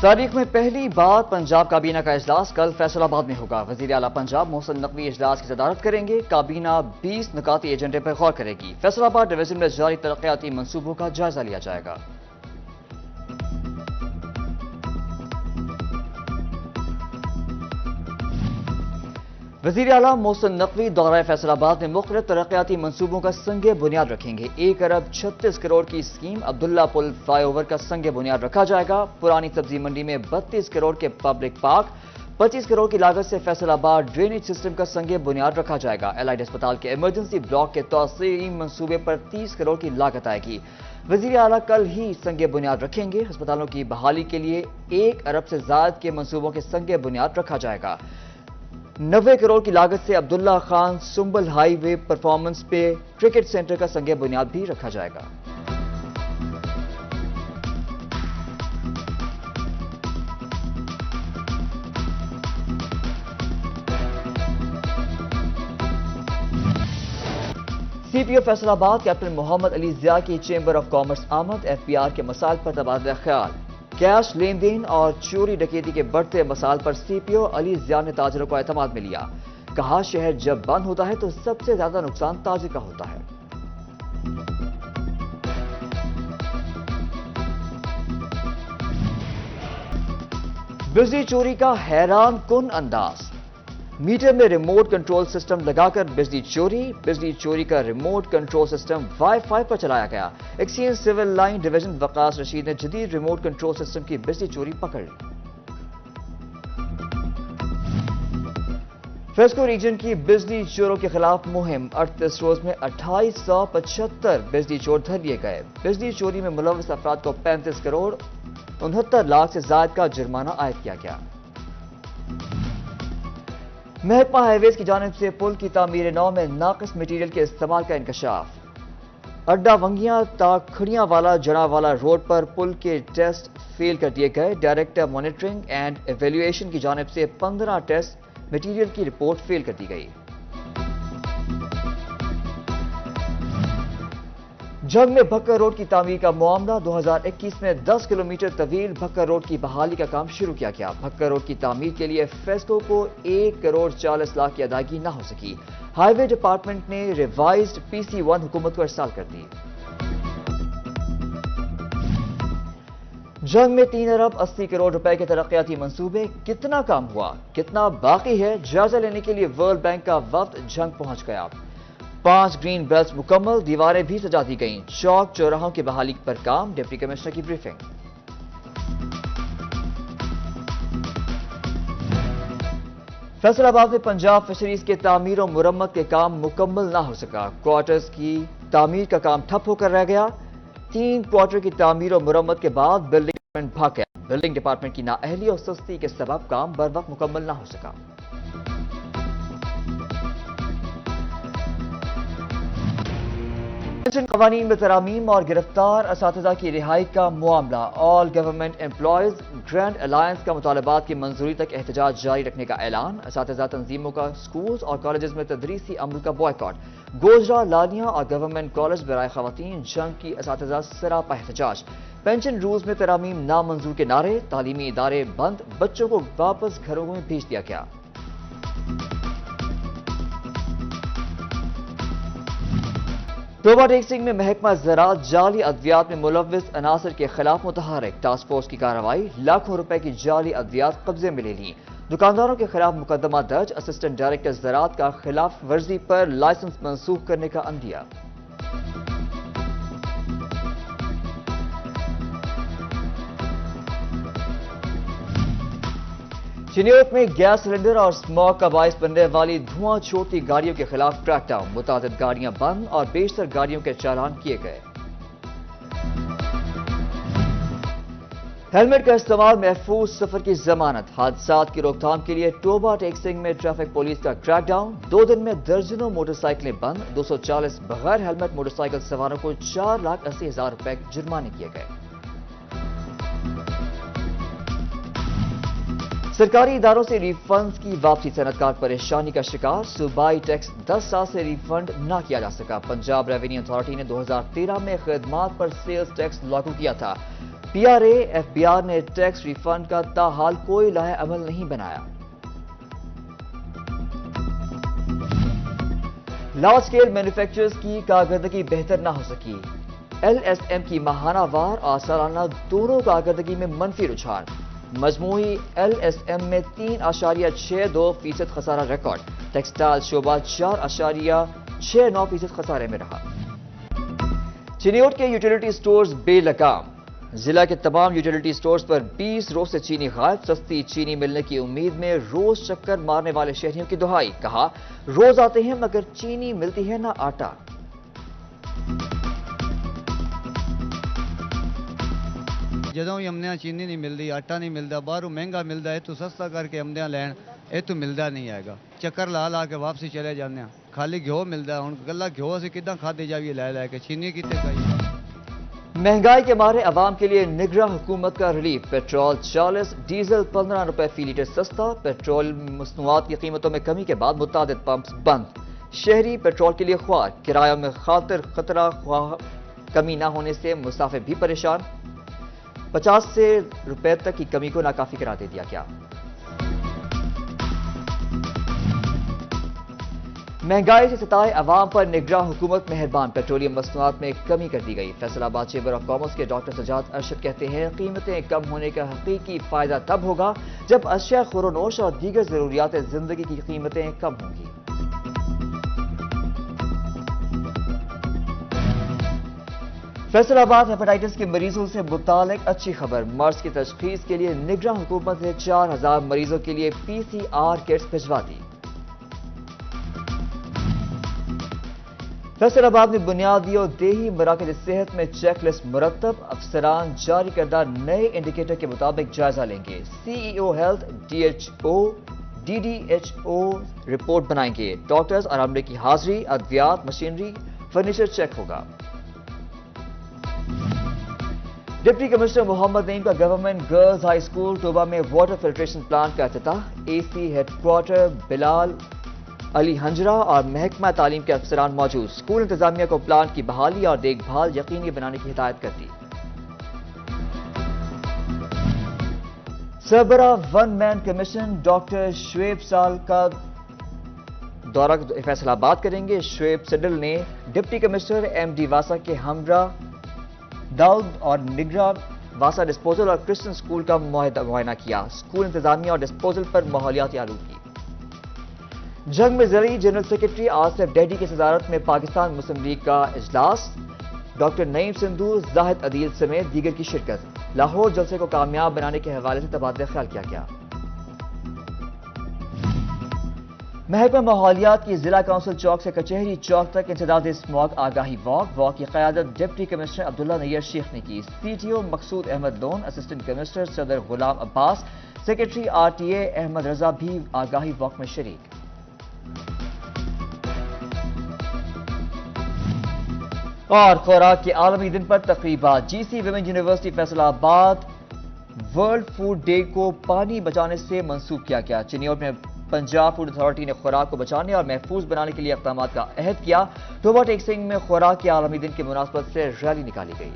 تاریخ میں پہلی بار پنجاب کابینہ کا اجلاس کل فیصل آباد میں ہوگا۔ وزیر اعلیٰ پنجاب محسن نقوی اجلاس کی صدارت کریں گے۔ کابینہ 20 نکاتی ایجنڈے پر غور کرے گی۔ فیصل آباد ڈویژن میں جاری ترقیاتی منصوبوں کا جائزہ لیا جائے گا۔ وزیر اعلیٰ محسن نقوی دورہ فیصل آباد میں مختلف ترقیاتی منصوبوں کا سنگ بنیاد رکھیں گے۔ 1 ارب 36 کروڑ کی اسکیم عبداللہ پل فلائی اوور کا سنگ بنیاد رکھا جائے گا۔ پرانی سبزی منڈی میں 32 کروڑ کے پبلک پارک، 25 کروڑ کی لاگت سے فیصل آباد ڈرینیج سسٹم کا سنگ بنیاد رکھا جائے گا۔ الائڈ اسپتال کے ایمرجنسی بلاک کے توسیعی منصوبے پر 30 کروڑ کی لاگت آئے گی۔ وزیر اعلیٰ کل ہی سنگ بنیاد رکھیں گے۔ ہسپتالوں کی بحالی کے لیے 1 ارب سے زائد کے منصوبوں کے سنگ بنیاد رکھا جائے گا۔ 90 کروڑ کی لاگت سے عبداللہ خان سنبل ہائی وے پرفارمنس پہ کرکٹ سینٹر کا سنگ بنیاد بھی رکھا جائے گا۔ سی پی او فیصل آباد کیپٹن محمد علی ضیاء کی چیمبر آف کامرس آمد۔ ایف پی آر کے مسائل پر تبادلہ خیال۔ کیش لین دین اور چوری ڈکیتی کے بڑھتے مسائل پر سی پی او علی ضیاء نے تاجروں کو اعتماد میں لیا۔ کہا شہر جب بند ہوتا ہے تو سب سے زیادہ نقصان تاجر کا ہوتا ہے۔ بجلی چوری کا حیران کن انداز۔ میٹر میں ریموٹ کنٹرول سسٹم لگا کر بجلی چوری کا remote control system wifi پر چلایا گیا۔ Exchange civil line division Waqas Rashid نے جدید ریموٹ کنٹرول سسٹم کی بجلی چوری پکڑ لی۔ فیسکو ریجن کی بجلی چوروں کے خلاف مہم۔ 38 روز میں 2875 بجلی چور دھر لیے گئے۔ بجلی چوری میں ملوث افراد کو 35 کروڑ 69 لاکھ سے زائد کا جرمانہ عائد کیا گیا۔ محکمہ ہائی ویز کی جانب سے پل کی تعمیر نو میں ناقص مٹیریل کے استعمال کا انکشاف۔ اڈا ونگیاں تا کھڑیاں والا جڑا والا روڈ پر پل کے ٹیسٹ فیل کر دیے گئے۔ ڈائریکٹر مانیٹرنگ اینڈ ایویلویشن کی جانب سے 15 ٹیسٹ مٹیریل کی رپورٹ فیل کر دی گئی۔ جنگ میں بھکر روڈ کی تعمیر کا معاملہ۔ 2021 میں 10 کلومیٹر طویل بھکر روڈ کی بحالی کا کام شروع کیا گیا۔ بھکر روڈ کی تعمیر کے لیے فیسکو کو 1 کروڑ 40 لاکھ کی ادائیگی نہ ہو سکی۔ ہائی وے ڈپارٹمنٹ نے ریوائزڈ PC1 حکومت کو ارسال کر دی۔ جنگ میں 3 ارب 80 کروڑ روپے کے ترقیاتی منصوبے۔ کتنا کام ہوا، کتنا باقی ہے، جائزہ لینے کے لیے ورلڈ بینک کا وفد جنگ پہنچ گیا۔ 5 گرین بیلٹس مکمل، دیواریں بھی سجا دی گئیں۔ چوک چوراہوں کی بحالی پر کام۔ ڈپٹی کمشنر کی بریفنگ۔ فیصل آباد میں پنجاب فشریز کے تعمیر و مرمت کے کام مکمل نہ ہو سکا۔ کوارٹرز کی تعمیر کا کام ٹھپ ہو کر رہ گیا۔ 3 کوارٹر کی تعمیر و مرمت کے بعد بلڈنگ ڈپارٹمنٹ بھاگ گیا۔ بلڈنگ ڈپارٹمنٹ کی نااہلی اور سستی کے سبب کام بر وقت مکمل نہ ہو سکا۔ پنشن قوانین میں ترامیم اور گرفتار اساتذہ کی رہائی کا معاملہ۔ آل گورنمنٹ امپلائیز گرینڈ الائنس کا مطالبات کی منظوری تک احتجاج جاری رکھنے کا اعلان۔ اساتذہ تنظیموں کا سکولز اور کالجز میں تدریسی عمل کا بوائکاٹ۔ گوجرا، لالیاں اور گورنمنٹ کالج برائے خواتین جنگ کی اساتذہ سراپا احتجاج۔ پینشن رولز میں ترامیم نامنظور کے نعرے۔ تعلیمی ادارے بند، بچوں کو واپس گھروں میں بھیج دیا گیا۔ توبہ ٹیکسنگ میں محکمہ زراعت جعلی ادویات میں ملوث عناصر کے خلاف متحرک۔ ٹاسک فورس کی کارروائی۔ لاکھوں روپے کی جعلی ادویات قبضے میں لے لی۔ دکانداروں کے خلاف مقدمہ درج۔ اسسٹنٹ ڈائریکٹر زراعت کا خلاف ورزی پر لائسنس منسوخ کرنے کا عندیہ۔ چنیوٹ میں گیس سلنڈر اور اسموگ کا باعث بننے والی دھواں چھوڑتی گاڑیوں کے خلاف کریک ڈاؤن۔ متعدد گاڑیاں بند اور بیشتر گاڑیوں کے چالان کیے گئے۔ ہیلمٹ کا استعمال محفوظ سفر کی ضمانت۔ حادثات کی روک تھام کے لیے توبہ ٹیکسنگ میں ٹریفک پولیس کا کریک ڈاؤن۔ 2 دن میں درجنوں موٹر سائیکلیں بند۔ 240 بغیر ہیلمٹ موٹر سائیکل سواروں کو 4,80,000 روپے جرمانے کیے گئے۔ سرکاری اداروں سے ری فنڈز کی واپسی۔ صنعت کار پریشانی کا شکار۔ صوبائی ٹیکس 10 سال سے ری فنڈ نہ کیا جا سکا۔ پنجاب ریونیو اتھارٹی نے 2013 میں خدمات پر سیلز ٹیکس لاگو کیا تھا۔ PRA FBR نے ٹیکس ریفنڈ کا تاحال کوئی لاہ عمل نہیں بنایا۔ لارج اسکیل مینوفیکچررز کی کارکردگی بہتر نہ ہو سکی۔ LSM کی ماہانہ وار اور سالانہ دونوں کارکردگی میں منفی رجحان۔ مجموعی LSM میں 3.62% خسارہ ریکارڈ۔ ٹیکسٹائل شعبہ 4.69% خسارے میں رہا۔ چنیوٹ کے یوٹیلیٹی سٹورز بے لگام۔ ضلع کے تمام یوٹیلیٹی سٹورز پر 20 روز سے چینی غائب۔ سستی چینی ملنے کی امید میں روز چکر مارنے والے شہریوں کی دہائی۔ کہا روز آتے ہیں مگر چینی ملتی ہے نہ آٹا۔ جدوں ہی چینی نہیں ملتی، آٹا نہیں ملتا، باہروں مہنگا ملتا ہے تو سستا کر کے لین یہ تو ملتا نہیں ہے گا۔ چکر لا کے واپسی چلے جانے ہیں۔ خالی گھیو ملتا ہے، ہوں گلا گھیو اسی کداں کھادے جائیے لے کے، چینی کتے کھائیے۔ مہنگائی کے مارے عوام کے لیے نگراں حکومت کا ریلیف۔ پیٹرول 40، ڈیزل 15 روپے فی لیٹر سستا۔ پیٹرول مصنوعات کی قیمتوں میں کمی کے بعد متعدد پمپس بند۔ شہری پیٹرول کے لیے خوار۔ کرایوں میں خطرہ کمی نہ ہونے سے مسافر بھی پریشان۔ 50 روپے تک کی کمی کو ناکافی قرار دے دیا گیا۔ مہنگائی سے ستائے عوام پر نگراں حکومت مہربان۔ پیٹرولیم مصنوعات میں کمی کر دی گئی۔ فیصل آباد چیمبر آف کامرس کے ڈاکٹر سجاد ارشد کہتے ہیں قیمتیں کم ہونے کا حقیقی فائدہ تب ہوگا جب اشیاء خورونوش اور دیگر ضروریات زندگی کی قیمتیں کم ہوں گی۔ فیصل آباد ہیپاٹائٹس کے مریضوں سے متعلق اچھی خبر۔ مرض کی تشخیص کے لیے نگراں حکومت نے 4000 مریضوں کے لیے PCR کٹس بھجوا دی۔ فیصل آباد میں بنیادی اور دیہی مراکز صحت میں چیک لسٹ مرتب۔ افسران جاری کردہ نئے انڈیکیٹر کے مطابق جائزہ لیں گے۔ CEO ہیلتھ DDHO رپورٹ بنائیں گے۔ ڈاکٹرز اور عملے کی حاضری، ادویات، مشینری، فرنیچر چیک ہوگا۔ ڈپٹی کمشنر محمد نعیم کا government girls high school Toba میں واٹر فلٹریشن پلانٹ کا افتتاح۔ AC ہیڈ کوارٹر بلال علی ہنجرا اور محکمہ تعلیم کے افسران موجود۔ اسکول انتظامیہ کو پلانٹ کی بحالی اور دیکھ بھال یقینی بنانے کی ہدایت کر دی۔ سربراہ ون مین کمیشن ڈاکٹر شعیب سال کا دورہ فیصل آباد کریں گے۔ شعیب سڈل نے ڈپٹی کمشنر MD واسا کے ہمراہ داؤد اور نگراں واسا ڈسپوزل اور کرسچن اسکول کا معائنہ کیا۔ اسکول انتظامیہ اور ڈسپوزل پر ماحولیاتی آلودگی۔ جنگ میں ضلعی جنرل سیکرٹری آصف ڈیڈی کی صدارت میں پاکستان مسلم لیگ کا اجلاس۔ ڈاکٹر نعیم سندھو، زاہد عدیل سمیت دیگر کی شرکت۔ لاہور جلسے کو کامیاب بنانے کے حوالے سے تبادلہ خیال کیا گیا۔ محکمہ ماحولیات کی ضلع کونسل چوک سے کچہری چوک تک انسداد اسموگ آگاہی واک کی قیادت ڈپٹی کمشنر عبداللہ نیر شیخ نے کی۔ CTO مقصود احمد لون، اسسٹنٹ کمشنر صدر غلام عباس، سیکرٹری RTA احمد رضا بھی آگاہی واک میں شریک۔ اور خوراک کے عالمی دن پر تقریبات۔ GC ویمن یونیورسٹی فیصل آباد ورلڈ فوڈ ڈے کو پانی بچانے سے منسوب کیا گیا۔ چنیوٹ میں پنجاب فوڈ اتھارٹی نے خوراک کو بچانے اور محفوظ بنانے کے لیے اقدامات کا عہد کیا۔ ٹوبہ ٹیک سنگھ میں خوراک کے عالمی دن کی مناسبت سے ریلی نکالی گئی۔